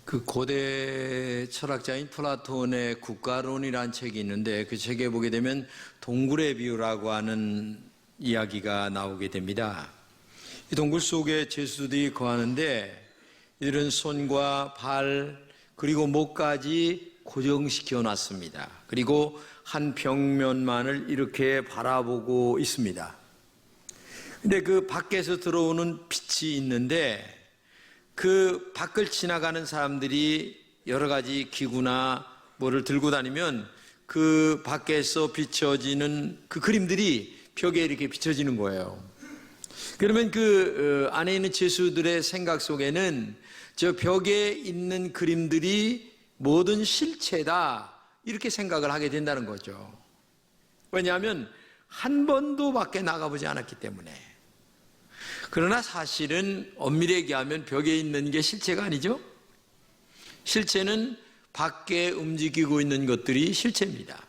그 고대 철학자인 플라톤의 국가론이라는 책이 있는데 그 책에 보게 되면 동굴의 비유라고 하는 이야기가 나오게 됩니다. 이 동굴 속에 죄수들이 거하는데 이들은 손과 발 그리고 목까지 고정시켜 놨습니다. 그리고 한 벽면만을 이렇게 바라보고 있습니다. 근데 그 밖에서 들어오는 빛이 있는데 그 밖을 지나가는 사람들이 여러 가지 기구나 뭐를 들고 다니면 그 밖에서 비춰지는 그 그림들이 벽에 이렇게 비춰지는 거예요. 그러면 그 안에 있는 죄수들의 생각 속에는 저 벽에 있는 그림들이 모든 실체다 이렇게 생각을 하게 된다는 거죠. 왜냐하면 한 번도 밖에 나가보지 않았기 때문에. 그러나 사실은 엄밀히 얘기하면 벽에 있는 게 실체가 아니죠. 실체는 밖에 움직이고 있는 것들이 실체입니다.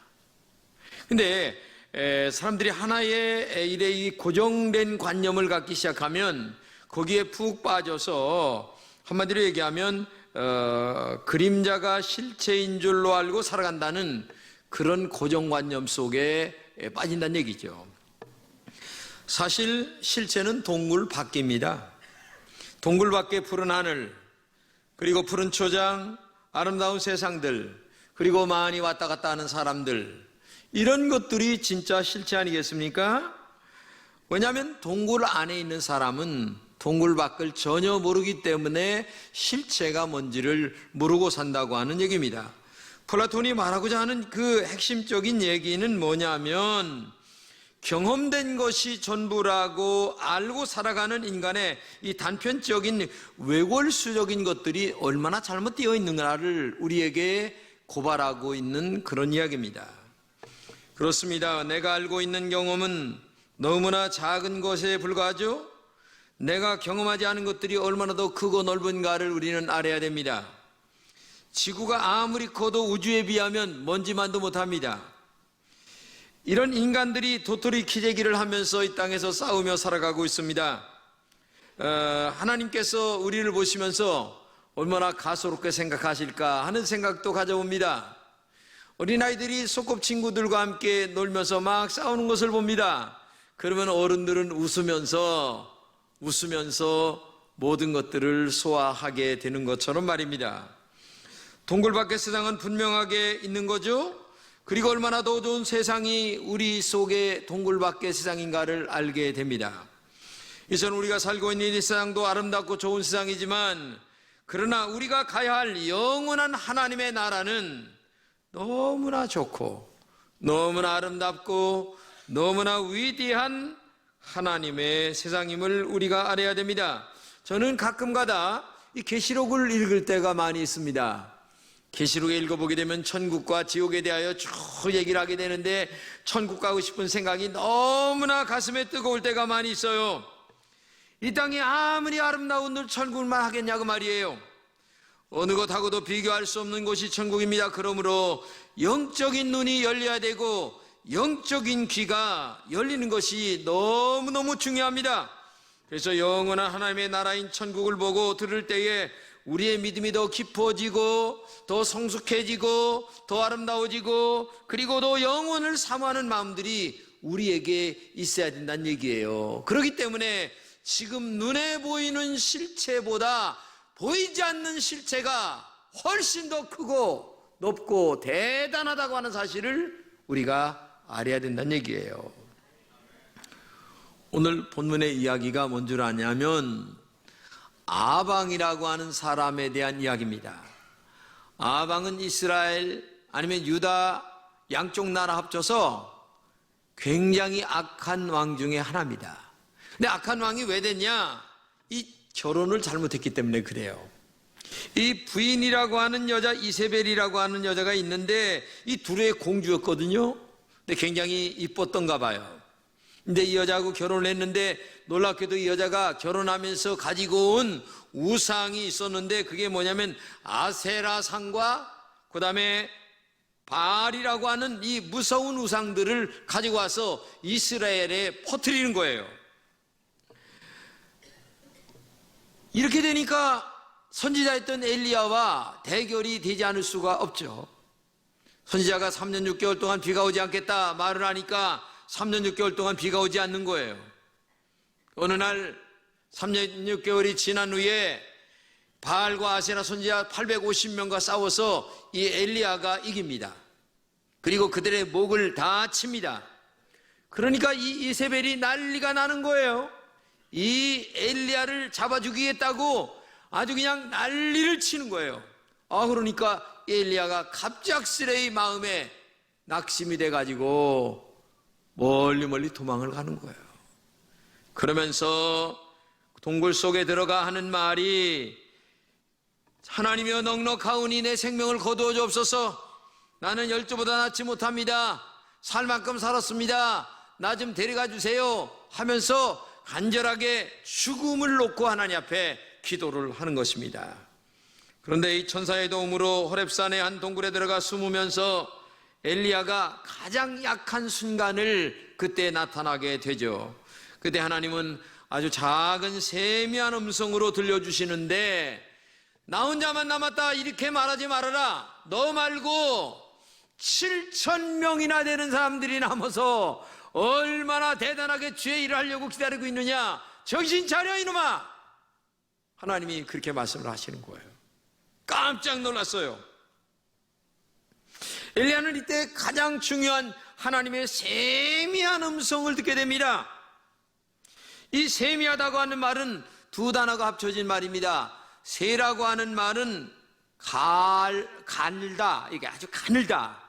근데 사람들이 하나의 일에 이 고정된 관념을 갖기 시작하면 거기에 푹 빠져서 한마디로 얘기하면 그림자가 실체인 줄로 알고 살아간다는 그런 고정관념 속에 빠진다는 얘기죠. 사실 실체는 동굴 밖입니다. 동굴 밖에 푸른 하늘, 그리고 푸른 초장, 아름다운 세상들, 그리고 많이 왔다 갔다 하는 사람들, 이런 것들이 진짜 실체 아니겠습니까? 왜냐하면 동굴 안에 있는 사람은 동굴 밖을 전혀 모르기 때문에 실체가 뭔지를 모르고 산다고 하는 얘기입니다. 플라톤이 말하고자 하는 그 핵심적인 얘기는 뭐냐면 경험된 것이 전부라고 알고 살아가는 인간의 이 단편적인 외골수적인 것들이 얼마나 잘못되어 있는가를 우리에게 고발하고 있는 그런 이야기입니다. 그렇습니다. 내가 알고 있는 경험은 너무나 작은 것에 불과하죠. 내가 경험하지 않은 것들이 얼마나 더 크고 넓은가를 우리는 알아야 됩니다. 지구가 아무리 커도 우주에 비하면 먼지만도 못합니다. 이런 인간들이 도토리 키재기를 하면서 이 땅에서 싸우며 살아가고 있습니다. 하나님께서 우리를 보시면서 얼마나 가소롭게 생각하실까 하는 생각도 가져봅니다. 어린아이들이 소꿉친구들과 함께 놀면서 막 싸우는 것을 봅니다. 그러면 어른들은 웃으면서 모든 것들을 소화하게 되는 것처럼 말입니다. 동굴 밖의 세상은 분명하게 있는 거죠. 그리고 얼마나 더 좋은 세상이 우리 속에 동굴 밖의 세상인가를 알게 됩니다. 이전 우리가 살고 있는 이 세상도 아름답고 좋은 세상이지만 그러나 우리가 가야 할 영원한 하나님의 나라는 너무나 좋고 너무나 아름답고 너무나 위대한 하나님의 세상임을 우리가 알아야 됩니다. 저는 가끔가다 이 계시록을 읽을 때가 많이 있습니다. 계시록에 읽어보게 되면 천국과 지옥에 대하여 쭉 얘기를 하게 되는데 천국 가고 싶은 생각이 너무나 가슴에 뜨거울 때가 많이 있어요. 이 땅이 아무리 아름다운 천국만 하겠냐고 말이에요. 어느 것하고도 비교할 수 없는 곳이 천국입니다. 그러므로 영적인 눈이 열려야 되고 영적인 귀가 열리는 것이 너무너무 중요합니다. 그래서 영원한 하나님의 나라인 천국을 보고 들을 때에 우리의 믿음이 더 깊어지고 더 성숙해지고 더 아름다워지고 그리고 더 영혼을 사모하는 마음들이 우리에게 있어야 된다는 얘기예요. 그렇기 때문에 지금 눈에 보이는 실체보다 보이지 않는 실체가 훨씬 더 크고 높고 대단하다고 하는 사실을 우리가 알아야 된다는 얘기예요. 오늘 본문의 이야기가 뭔 줄 아냐면 아방이라고 하는 사람에 대한 이야기입니다. 아방은 이스라엘 아니면 유다 양쪽 나라 합쳐서 굉장히 악한 왕 중에 하나입니다. 근데 악한 왕이 왜 됐냐? 이 결혼을 잘못했기 때문에 그래요. 이 부인이라고 하는 여자 이세벨이라고 하는 여자가 있는데 이 둘의 공주였거든요. 근데 굉장히 이뻤던가 봐요. 근데 이 여자하고 결혼을 했는데 놀랍게도 이 여자가 결혼하면서 가지고 온 우상이 있었는데 그게 뭐냐면 아세라상과 그 다음에 바알이라고 하는 이 무서운 우상들을 가지고 와서 이스라엘에 퍼뜨리는 거예요. 이렇게 되니까 선지자였던 엘리야와 대결이 되지 않을 수가 없죠. 선지자가 3년 6개월 동안 비가 오지 않겠다 말을 하니까 3년 6개월 동안 비가 오지 않는 거예요. 어느 날 3년 6개월이 지난 후에 바알과 아세라 선지자 850명과 싸워서 이 엘리야가 이깁니다. 그리고 그들의 목을 다 칩니다. 그러니까 이 이세벨이 난리가 나는 거예요. 이 엘리야를 잡아 죽이겠다고 아주 그냥 난리를 치는 거예요. 그러니까 엘리야가 갑작스레 마음에 낙심이 돼가지고 멀리 도망을 가는 거예요. 그러면서 동굴 속에 들어가 하는 말이, 하나님이여 넉넉하오니 내 생명을 거두어 주옵소서. 나는 열조보다 낫지 못합니다. 살 만큼 살았습니다. 나 좀 데려가 주세요 하면서 간절하게 죽음을 놓고 하나님 앞에 기도를 하는 것입니다. 그런데 이 천사의 도움으로 호렙산의 한 동굴에 들어가 숨으면서 엘리야가 가장 약한 순간을 그때 나타나게 되죠. 그때 하나님은 아주 작은 세미한 음성으로 들려주시는데, 나 혼자만 남았다 이렇게 말하지 말아라. 너 말고 7,000명이나 되는 사람들이 남아서 얼마나 대단하게 주의 일을 하려고 기다리고 있느냐. 정신 차려 이놈아. 하나님이 그렇게 말씀을 하시는 거예요. 깜짝 놀랐어요. 엘리야는 이때 가장 중요한 하나님의 세미한 음성을 듣게 됩니다. 이 세미하다고 하는 말은 두 단어가 합쳐진 말입니다. 세라고 하는 말은 가늘다, 이게 아주 가늘다,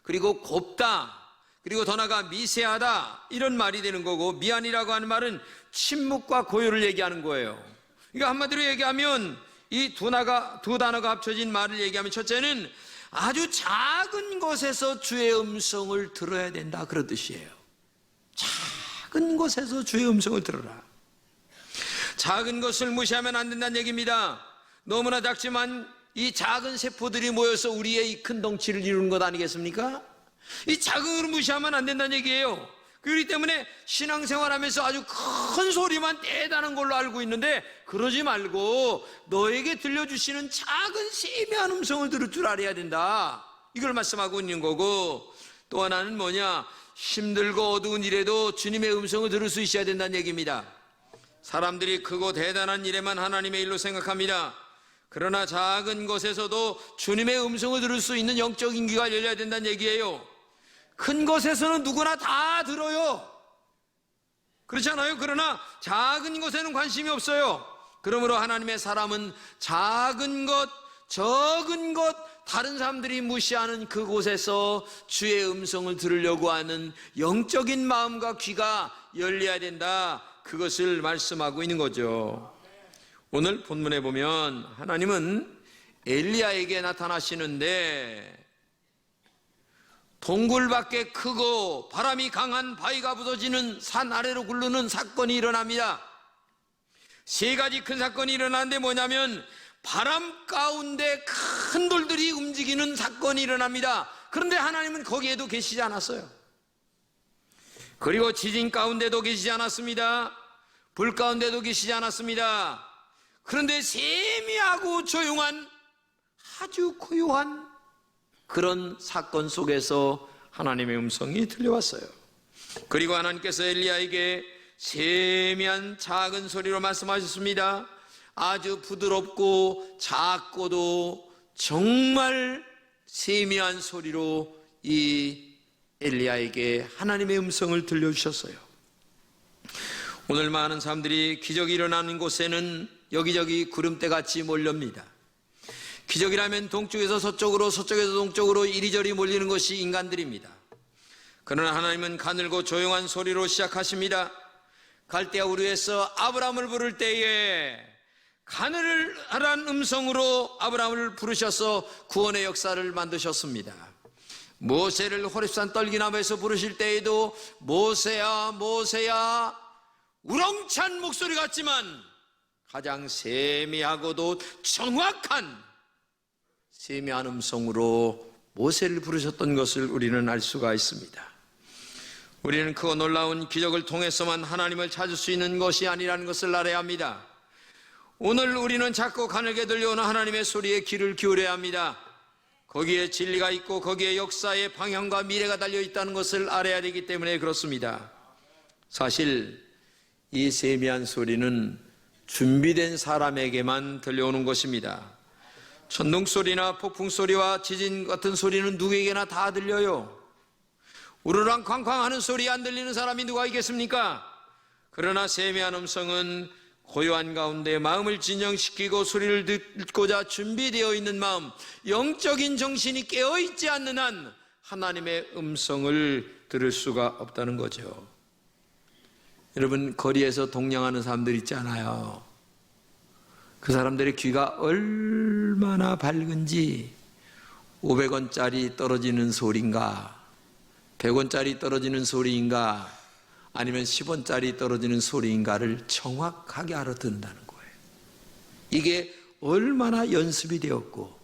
그리고 곱다, 그리고 더 나아가 미세하다, 이런 말이 되는 거고, 미안이라고 하는 말은 침묵과 고요를 얘기하는 거예요. 그러니까 한마디로 얘기하면 이 두 단어가 합쳐진 말을 얘기하면, 첫째는 아주 작은 곳에서 주의 음성을 들어야 된다, 그런 뜻이에요. 작은 곳에서 주의 음성을 들어라. 작은 것을 무시하면 안 된다는 얘기입니다. 너무나 작지만 이 작은 세포들이 모여서 우리의 이 큰 덩치를 이루는 것 아니겠습니까? 이 작은 걸 무시하면 안 된다는 얘기예요. 그렇기 때문에 신앙생활하면서 아주 큰 소리만 대단한 걸로 알고 있는데, 그러지 말고 너에게 들려주시는 작은 세미한 음성을 들을 줄 알아야 된다, 이걸 말씀하고 있는 거고, 또 하나는 뭐냐, 힘들고 어두운 일에도 주님의 음성을 들을 수 있어야 된다는 얘기입니다. 사람들이 크고 대단한 일에만 하나님의 일로 생각합니다. 그러나 작은 것에서도 주님의 음성을 들을 수 있는 영적인 귀가 열려야 된다는 얘기예요. 큰 것에서는 누구나 다 들어요. 그렇지 않아요? 그러나 작은 것에는 관심이 없어요. 그러므로 하나님의 사람은 작은 것, 적은 것, 다른 사람들이 무시하는 그곳에서 주의 음성을 들으려고 하는 영적인 마음과 귀가 열려야 된다, 그것을 말씀하고 있는 거죠. 오늘 본문에 보면 하나님은 엘리야에게 나타나시는데, 동굴 밖에 크고 바람이 강한 바위가 부서지는 산 아래로 굴르는 사건이 일어납니다. 세 가지 큰 사건이 일어나는데 뭐냐면, 바람 가운데 큰 돌들이 움직이는 사건이 일어납니다. 그런데 하나님은 거기에도 계시지 않았어요. 그리고 지진 가운데도 계시지 않았습니다. 불 가운데도 계시지 않았습니다. 그런데 세미하고 조용한 아주 고요한 그런 사건 속에서 하나님의 음성이 들려왔어요. 그리고 하나님께서 엘리야에게 세미한 작은 소리로 말씀하셨습니다. 아주 부드럽고 작고도 정말 세미한 소리로 이 엘리야에게 하나님의 음성을 들려주셨어요. 오늘 많은 사람들이 기적이 일어나는 곳에는 여기저기 구름대같이 몰렵니다. 기적이라면 동쪽에서 서쪽으로, 서쪽에서 동쪽으로 이리저리 몰리는 것이 인간들입니다. 그러나 하나님은 가늘고 조용한 소리로 시작하십니다. 갈대아 우르에서 아브라함을 부를 때에 가늘한 음성으로 아브라함을 부르셔서 구원의 역사를 만드셨습니다. 모세를 호렙산 떨기나무에서 부르실 때에도 모세야 모세야, 우렁찬 목소리 같지만 가장 세미하고도 정확한 세미한 음성으로 모세를 부르셨던 것을 우리는 알 수가 있습니다. 우리는 크고 놀라운 기적을 통해서만 하나님을 찾을 수 있는 것이 아니라는 것을 알아야 합니다. 오늘 우리는 작고 가늘게 들려오는 하나님의 소리에 귀를 기울여야 합니다. 거기에 진리가 있고 거기에 역사의 방향과 미래가 달려있다는 것을 알아야 되기 때문에 그렇습니다. 사실 이 세미한 소리는 준비된 사람에게만 들려오는 것입니다. 천둥소리나 폭풍소리와 지진 같은 소리는 누구에게나 다 들려요. 우르랑쾅쾅 하는 소리 안 들리는 사람이 누가 있겠습니까? 그러나 세미한 음성은 고요한 가운데 마음을 진정시키고 소리를 듣고자 준비되어 있는 마음, 영적인 정신이 깨어있지 않는 한 하나님의 음성을 들을 수가 없다는 거죠. 여러분, 거리에서 동냥하는 사람들 있지 않아요? 그 사람들의 귀가 얼마나 밝은지 500원짜리 떨어지는 소리인가, 100원짜리 떨어지는 소리인가, 아니면 10원짜리 떨어지는 소리인가를 정확하게 알아듣는다는 거예요. 이게 얼마나 연습이 되었고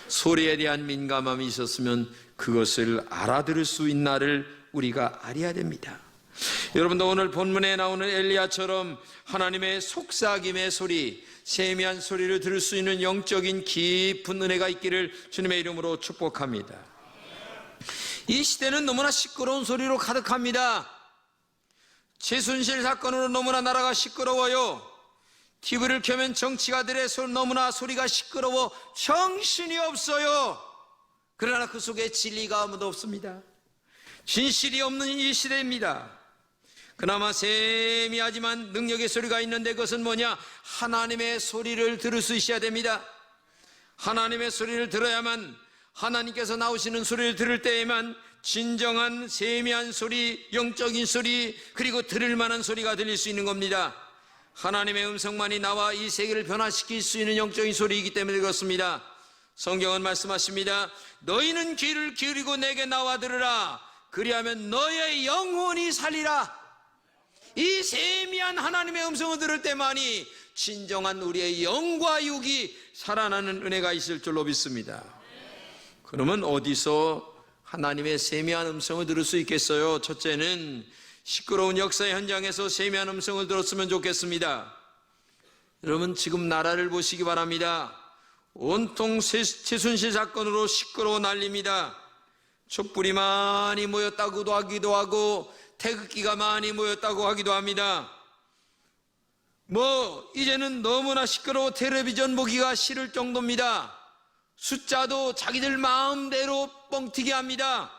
소리에 대한 민감함이 있었으면 그것을 알아들을 수 있나를 우리가 알아야 됩니다. 여러분도 오늘 본문에 나오는 엘리야처럼 하나님의 속삭임의 소리, 세미한 소리를 들을 수 있는 영적인 깊은 은혜가 있기를 주님의 이름으로 축복합니다. 이 시대는 너무나 시끄러운 소리로 가득합니다. 최순실 사건으로 너무나 나라가 시끄러워요. TV를 켜면 정치가들의 너무나 소리가 시끄러워 정신이 없어요. 그러나 그 속에 진리가 아무도 없습니다. 진실이 없는 이 시대입니다. 그나마 세미하지만 능력의 소리가 있는데 그것은 뭐냐? 하나님의 소리를 들을 수 있어야 됩니다. 하나님의 소리를 들어야만, 하나님께서 나오시는 소리를 들을 때에만 진정한 세미한 소리, 영적인 소리, 그리고 들을 만한 소리가 들릴 수 있는 겁니다. 하나님의 음성만이 나와 이 세계를 변화시킬 수 있는 영적인 소리이기 때문에 그렇습니다. 성경은 말씀하십니다. 너희는 귀를 기울이고 내게 나와 들으라. 그리하면 너의 영혼이 살리라. 이 세미한 하나님의 음성을 들을 때만이 진정한 우리의 영과 육이 살아나는 은혜가 있을 줄로 믿습니다. 그러면 어디서 하나님의 세미한 음성을 들을 수 있겠어요? 첫째는 시끄러운 역사의 현장에서 세미한 음성을 들었으면 좋겠습니다. 여러분, 지금 나라를 보시기 바랍니다. 온통 최순실 사건으로 시끄러워 난립니다. 촛불이 많이 모였다고도 하기도 하고 태극기가 많이 모였다고 하기도 합니다. 이제는 너무나 시끄러워 텔레비전 보기가 싫을 정도입니다. 숫자도 자기들 마음대로 뻥튀기 합니다.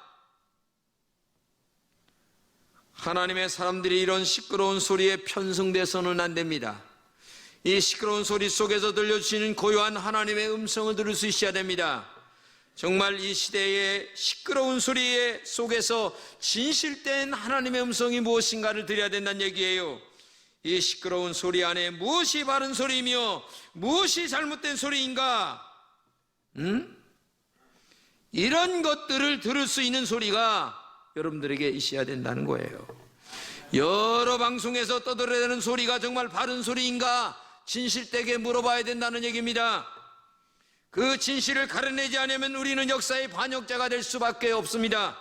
하나님의 사람들이 이런 시끄러운 소리에 편승돼서는 안 됩니다. 이 시끄러운 소리 속에서 들려주시는 고요한 하나님의 음성을 들을 수 있어야 됩니다. 정말 이 시대의 시끄러운 소리 속에서 진실된 하나님의 음성이 무엇인가를 들어야 된다는 얘기예요. 이 시끄러운 소리 안에 무엇이 바른 소리이며 무엇이 잘못된 소리인가? 이런 것들을 들을 수 있는 소리가 여러분들에게 있어야 된다는 거예요. 여러 방송에서 떠들어대는 소리가 정말 바른 소리인가? 진실되게 물어봐야 된다는 얘기입니다. 그 진실을 가려내지 않으면 우리는 역사의 반역자가 될 수밖에 없습니다.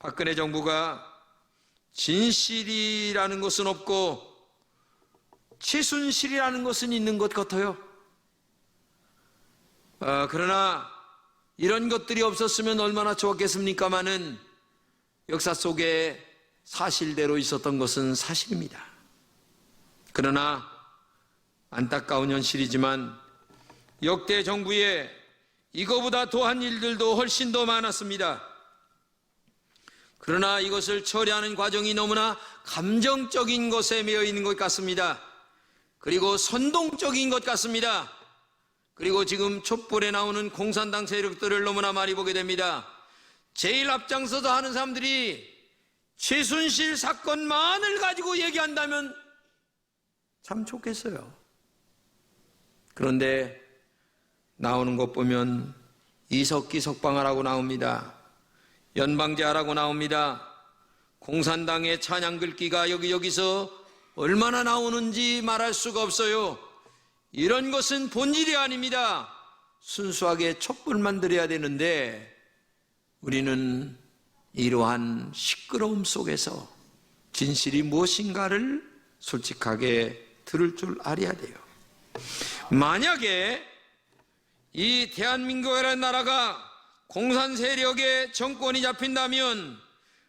박근혜 정부가 진실이라는 것은 없고 최순실이라는 것은 있는 것 같아요. 그러나 이런 것들이 없었으면 얼마나 좋았겠습니까마는 역사 속에 사실대로 있었던 것은 사실입니다. 그러나 안타까운 현실이지만 역대 정부에 이거보다 더한 일들도 훨씬 더 많았습니다. 그러나 이것을 처리하는 과정이 너무나 감정적인 것에 매여 있는 것 같습니다. 그리고 선동적인 것 같습니다. 그리고 지금 촛불에 나오는 공산당 세력들을 너무나 많이 보게 됩니다. 제일 앞장서서 하는 사람들이 최순실 사건만을 가지고 얘기한다면 참 좋겠어요. 그런데 나오는 것 보면 이석기 석방하라고 나옵니다. 연방제하라고 나옵니다. 공산당의 찬양 글귀가 여기저기서 얼마나 나오는지 말할 수가 없어요. 이런 것은 본질이 아닙니다. 순수하게 촛불만 들여야 되는데 우리는 이러한 시끄러움 속에서 진실이 무엇인가를 솔직하게 들을 줄 알아야 돼요. 만약에 이 대한민국이라는 나라가 공산 세력의 정권이 잡힌다면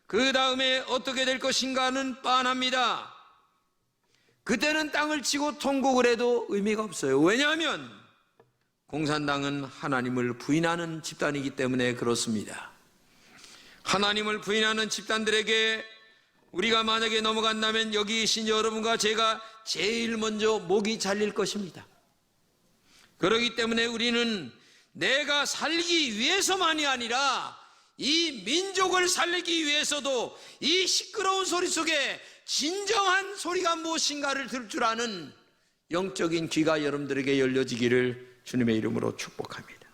그 다음에 어떻게 될 것인가는 뻔합니다. 그때는 땅을 치고 통곡을 해도 의미가 없어요. 왜냐하면 공산당은 하나님을 부인하는 집단이기 때문에 그렇습니다. 하나님을 부인하는 집단들에게 우리가 만약에 넘어간다면 여기 계신 여러분과 제가 제일 먼저 목이 잘릴 것입니다. 그렇기 때문에 우리는 내가 살기 위해서만이 아니라 이 민족을 살리기 위해서도 이 시끄러운 소리 속에 진정한 소리가 무엇인가를 들을 줄 아는 영적인 귀가 여러분들에게 열려지기를 주님의 이름으로 축복합니다.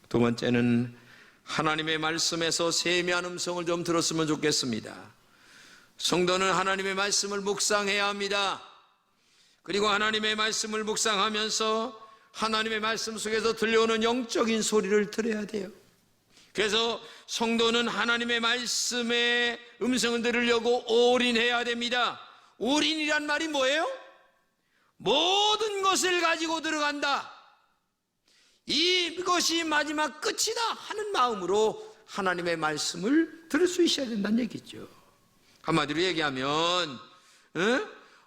두 번째는 하나님의 말씀에서 세미한 음성을 좀 들었으면 좋겠습니다. 성도는 하나님의 말씀을 묵상해야 합니다. 그리고 하나님의 말씀을 묵상하면서 하나님의 말씀 속에서 들려오는 영적인 소리를 들어야 돼요. 그래서 성도는 하나님의 말씀의 음성을 들으려고 올인해야 됩니다. 올인이란 말이 뭐예요? 모든 것을 가지고 들어간다. 이것이 마지막 끝이다 하는 마음으로 하나님의 말씀을 들을 수 있어야 된다는 얘기죠. 한마디로 얘기하면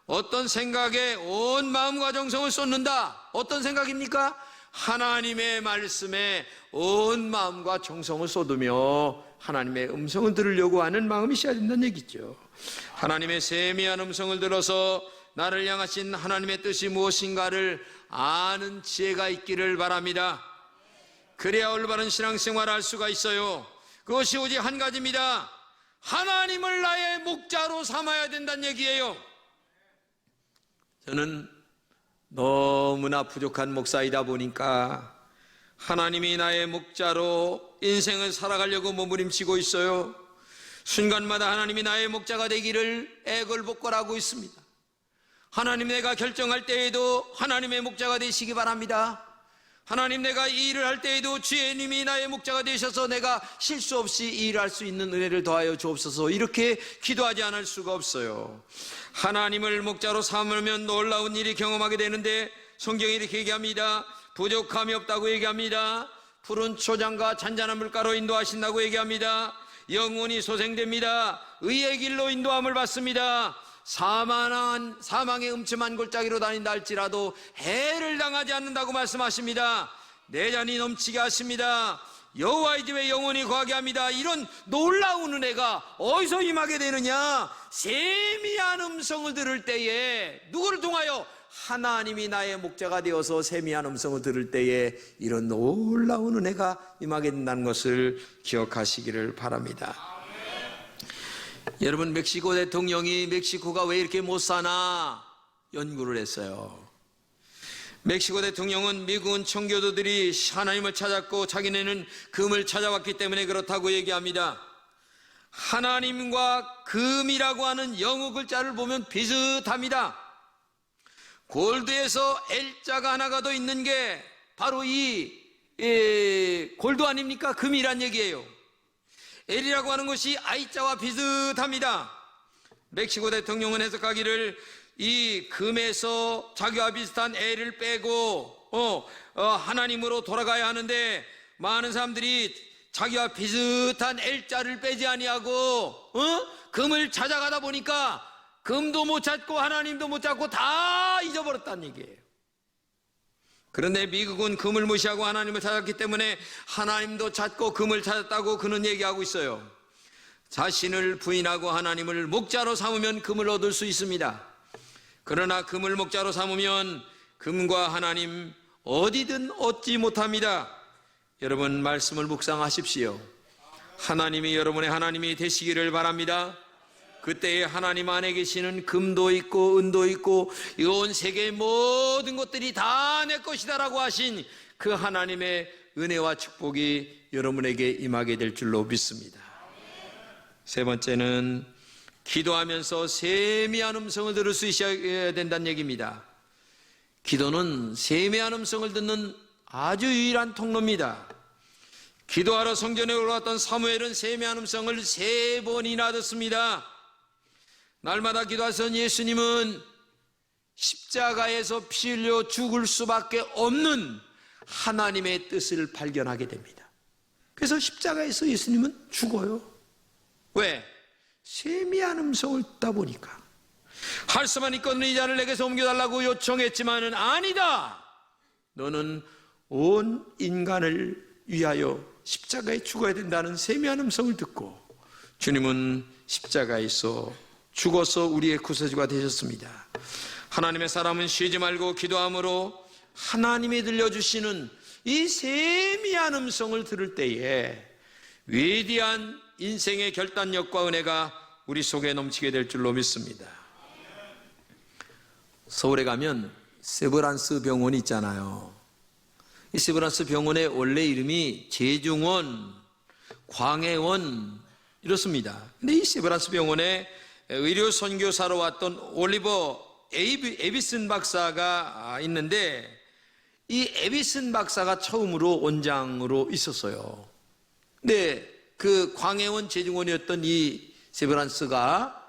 어떤 생각에 온 마음과 정성을 쏟는다. 어떤 생각입니까? 하나님의 말씀에 온 마음과 정성을 쏟으며 하나님의 음성을 들으려고 하는 마음이 있어야 된다는 얘기죠. 하나님의 세미한 음성을 들어서 나를 향하신 하나님의 뜻이 무엇인가를 아는 지혜가 있기를 바랍니다. 그래야 올바른 신앙생활을 할 수가 있어요. 그것이 오직 한 가지입니다. 하나님을 나의 목자로 삼아야 된다는 얘기예요. 저는 너무나 부족한 목사이다 보니까 하나님이 나의 목자로 인생을 살아가려고 몸부림치고 있어요. 순간마다 하나님이 나의 목자가 되기를 애걸복걸하고 있습니다. 하나님, 내가 결정할 때에도 하나님의 목자가 되시기 바랍니다. 하나님, 내가 이 일을 할 때에도 주님이 나의 목자가 되셔서 내가 실수 없이 이 일을 할 수 있는 은혜를 더하여 주옵소서. 이렇게 기도하지 않을 수가 없어요. 하나님을 목자로 삼으면 놀라운 일이 경험하게 되는데 성경이 이렇게 얘기합니다. 부족함이 없다고 얘기합니다. 푸른 초장과 잔잔한 물가로 인도하신다고 얘기합니다. 영혼이 소생됩니다. 의의 길로 인도함을 받습니다. 사망의 음침한 골짜기로 다닌다 할지라도 해를 당하지 않는다고 말씀하십니다. 내전이 넘치게 하십니다. 여호와의 집에 영원히 거하게 합니다. 이런 놀라운 은혜가 어디서 임하게 되느냐? 세미한 음성을 들을 때에, 누구를 통하여? 하나님이 나의 목자가 되어서 세미한 음성을 들을 때에 이런 놀라운 은혜가 임하게 된다는 것을 기억하시기를 바랍니다. 여러분, 멕시코 대통령이 멕시코가 왜 이렇게 못 사나 연구를 했어요. 멕시코 대통령은 미국은 청교도들이 하나님을 찾았고 자기네는 금을 찾아왔기 때문에 그렇다고 얘기합니다. 하나님과 금이라고 하는 영어 글자를 보면 비슷합니다. 골드에서 L자가 하나가 더 있는 게 바로 이 골드 아닙니까? 금이란 얘기예요. L이라고 하는 것이 I자와 비슷합니다. 멕시코 대통령은 해석하기를 이 금에서 자기와 비슷한 L을 빼고 하나님으로 돌아가야 하는데 많은 사람들이 자기와 비슷한 L자를 빼지 아니하고 금을 찾아가다 보니까 금도 못 찾고 하나님도 못 찾고 다 잊어버렸다는 얘기예요. 그런데 미국은 금을 무시하고 하나님을 찾았기 때문에 하나님도 찾고 금을 찾았다고 그는 얘기하고 있어요. 자신을 부인하고 하나님을 목자로 삼으면 금을 얻을 수 있습니다. 그러나 금을 목자로 삼으면 금과 하나님 어디든 얻지 못합니다. 여러분, 말씀을 묵상하십시오. 하나님이 여러분의 하나님이 되시기를 바랍니다. 그때에 하나님 안에 계시는 금도 있고 은도 있고 온 세계의 모든 것들이 다 내 것이다라고 하신 그 하나님의 은혜와 축복이 여러분에게 임하게 될 줄로 믿습니다. 세 번째는 기도하면서 세미한 음성을 들을 수 있어야 된다는 얘기입니다. 기도는 세미한 음성을 듣는 아주 유일한 통로입니다. 기도하러 성전에 올라왔던 사무엘은 세미한 음성을 3번이나 듣습니다. 날마다 기도하던 예수님은 십자가에서 피 흘려 죽을 수밖에 없는 하나님의 뜻을 발견하게 됩니다. 그래서 십자가에서 예수님은 죽어요. 왜? 세미한 음성을 듣다 보니까. 할 수만 있거든 이 잔을 내게서 옮겨달라고 요청했지만은 아니다. 너는 온 인간을 위하여 십자가에 죽어야 된다는 세미한 음성을 듣고 주님은 십자가에서 죽어서 우리의 구세주가 되셨습니다. 하나님의 사람은 쉬지 말고 기도함으로 하나님이 들려주시는 이 세미한 음성을 들을 때에 위대한 인생의 결단력과 은혜가 우리 속에 넘치게 될 줄로 믿습니다. 서울에 가면 세브란스 병원이 있잖아요. 이 세브란스 병원의 원래 이름이 제중원, 광해원 이렇습니다. 근데 이 세브란스 병원에 의료 선교사로 왔던 올리버 에비슨 박사가 있는데 이 에비슨 박사가 처음으로 원장으로 있었어요. 근데 그 광해원 제중원이었던 이 세브란스가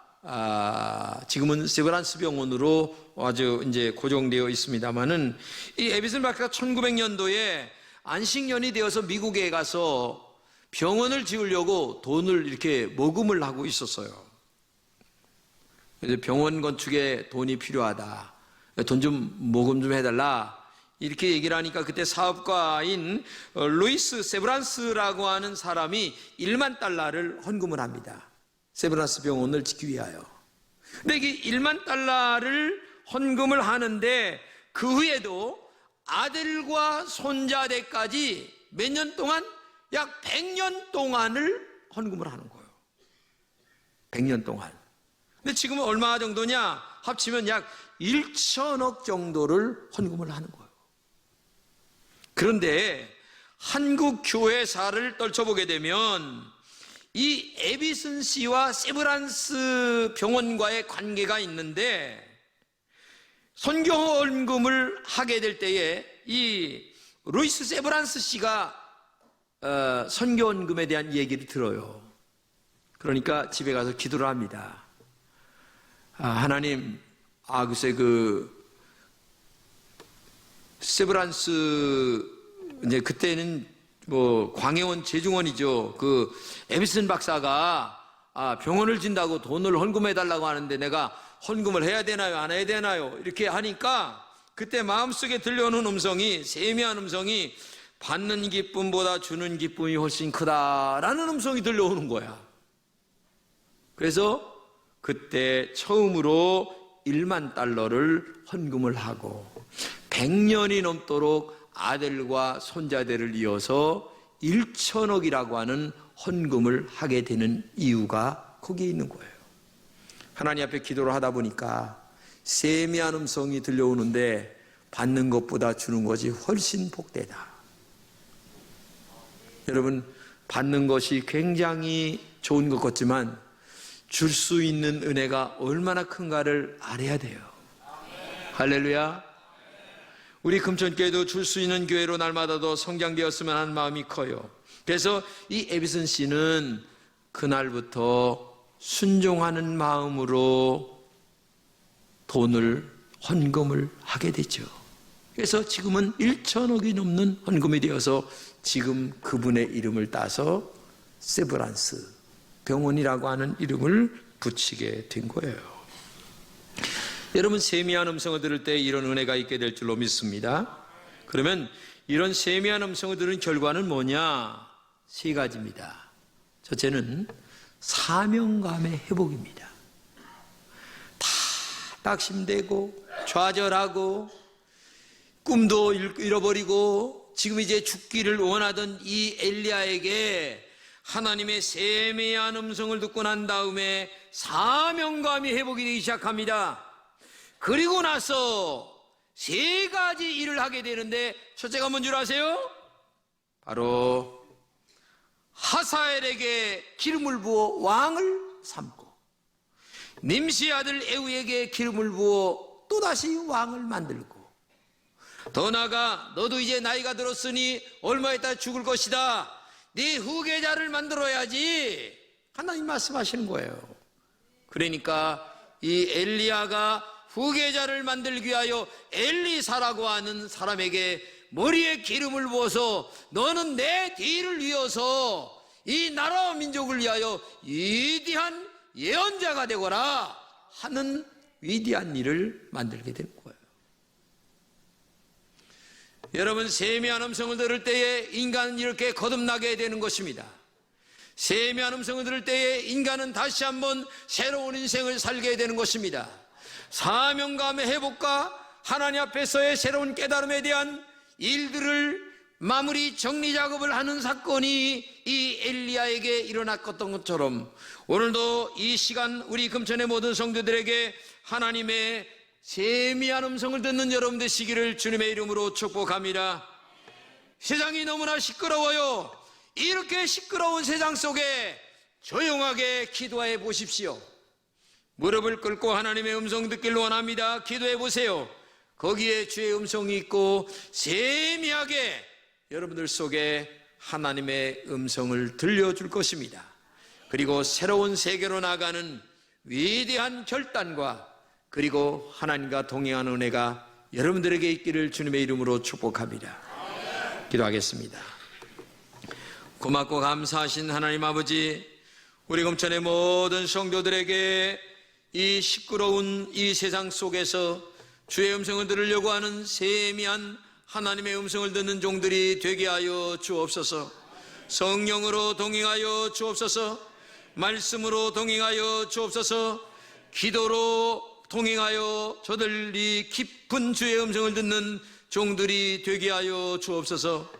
지금은 세브란스 병원으로 아주 이제 고정되어 있습니다만은 이 에비슨 박사가 1900년도에 안식년이 되어서 미국에 가서 병원을 지으려고 돈을 이렇게 모금을 하고 있었어요. 병원 건축에 돈이 필요하다. 돈 좀 모금 좀 해달라. 이렇게 얘기를 하니까 그때 사업가인 루이스 세브란스라고 하는 사람이 1만 달러를 헌금을 합니다. 세브란스 병원을 짓기 위하여. 근데 이게 1만 달러를 헌금을 하는데 그 후에도 아들과 손자대까지 몇 년 동안 약 100년 동안을 헌금을 하는 거예요. 100년 동안. 근데 지금은 얼마 정도냐? 합치면 약 1천억 정도를 헌금을 하는 거예요. 그런데 한국 교회사를 떨쳐보게 되면 이 에비슨 씨와 세브란스 병원과의 관계가 있는데 선교 헌금을 하게 될 때에 이 루이스 세브란스 씨가 선교 헌금에 대한 얘기를 들어요. 그러니까 집에 가서 기도를 합니다. 하나님, 글쎄 세브란스 이제 그때는 뭐 광해원 제중원이죠. 그 에비슨 박사가 병원을 진다고 돈을 헌금해 달라고 하는데 내가 헌금을 해야 되나요? 안 해야 되나요? 이렇게 하니까 그때 마음속에 들려오는 음성이 세미한 음성이 받는 기쁨보다 주는 기쁨이 훨씬 크다라는 음성이 들려오는 거야. 그래서 그때 처음으로 1만 달러를 헌금을 하고 100년이 넘도록 아들과 손자들을 이어서 1천억이라고 하는 헌금을 하게 되는 이유가 거기에 있는 거예요. 하나님 앞에 기도를 하다 보니까 세미한 음성이 들려오는데 받는 것보다 주는 것이 훨씬 복되다. 여러분, 받는 것이 굉장히 좋은 것 같지만 줄 수 있는 은혜가 얼마나 큰가를 알아야 돼요. 할렐루야. 우리 금천교회도 줄 수 있는 교회로 날마다도 성장되었으면 하는 마음이 커요. 그래서 이 에비슨 씨는 그날부터 순종하는 마음으로 돈을 헌금을 하게 되죠. 그래서 지금은 1천억이 넘는 헌금이 되어서 지금 그분의 이름을 따서 세브란스 병원이라고 하는 이름을 붙이게 된 거예요. 여러분, 세미한 음성을 들을 때 이런 은혜가 있게 될 줄로 믿습니다. 그러면 이런 세미한 음성을 들은 결과는 뭐냐? 세 가지입니다. 첫째는 사명감의 회복입니다. 다 낙심되고 좌절하고 꿈도 잃어버리고 지금 이제 죽기를 원하던 이 엘리야에게 하나님의 세미한 음성을 듣고 난 다음에 사명감이 회복이 되기 시작합니다. 그리고 나서 세 가지 일을 하게 되는데 첫째가 뭔 줄 아세요? 바로 하사엘에게 기름을 부어 왕을 삼고 님시의 아들 에후에게 기름을 부어 또다시 왕을 만들고 더 나아가 너도 이제 나이가 들었으니 얼마 있다 죽을 것이다. 네 후계자를 만들어야지. 하나님 말씀하시는 거예요. 그러니까 이 엘리야가 후계자를 만들기 위하여 엘리사라고 하는 사람에게 머리에 기름을 부어서 너는 내 뒤를 이어서 이 나라와 민족을 위하여 위대한 예언자가 되거라 하는 위대한 일을 만들게 된 거예요. 여러분, 세미한 음성을 들을 때에 인간은 이렇게 거듭나게 되는 것입니다. 세미한 음성을 들을 때에 인간은 다시 한번 새로운 인생을 살게 되는 것입니다. 사명감의 회복과 하나님 앞에서의 새로운 깨달음에 대한 일들을 마무리 정리 작업을 하는 사건이 이 엘리야에게 일어났던 것처럼 오늘도 이 시간 우리 금천의 모든 성도들에게 하나님의 세미한 음성을 듣는 여러분 되시기를 주님의 이름으로 축복합니다. 세상이 너무나 시끄러워요. 이렇게 시끄러운 세상 속에 조용하게 기도해 보십시오. 무릎을 꿇고 하나님의 음성 듣기를 원합니다. 기도해 보세요. 거기에 주의 음성이 있고 세미하게 여러분들 속에 하나님의 음성을 들려줄 것입니다. 그리고 새로운 세계로 나가는 위대한 결단과 그리고 하나님과 동행하는 은혜가 여러분들에게 있기를 주님의 이름으로 축복합니다. 기도하겠습니다. 고맙고 감사하신 하나님 아버지, 우리 금천의 모든 성도들에게 이 시끄러운 이 세상 속에서 주의 음성을 들으려고 하는 세미한 하나님의 음성을 듣는 종들이 되게 하여 주옵소서. 성령으로 동행하여 주옵소서. 말씀으로 동행하여 주옵소서. 기도로 동행하여 저들이 깊은 주의 음성을 듣는 종들이 되게 하여 주옵소서.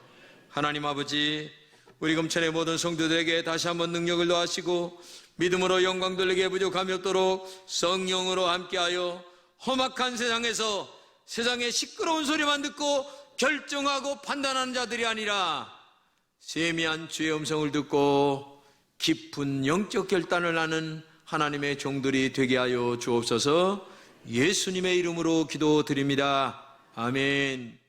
하나님 아버지, 우리 금천의 모든 성도들에게 다시 한번 능력을 더하시고 믿음으로 영광 돌리게 부족함이 없도록 성령으로 함께하여 험악한 세상에서 세상의 시끄러운 소리만 듣고 결정하고 판단하는 자들이 아니라 세미한 주의 음성을 듣고 깊은 영적 결단을 하는 하나님의 종들이 되게 하여 주옵소서. 예수님의 이름으로 기도드립니다. 아멘.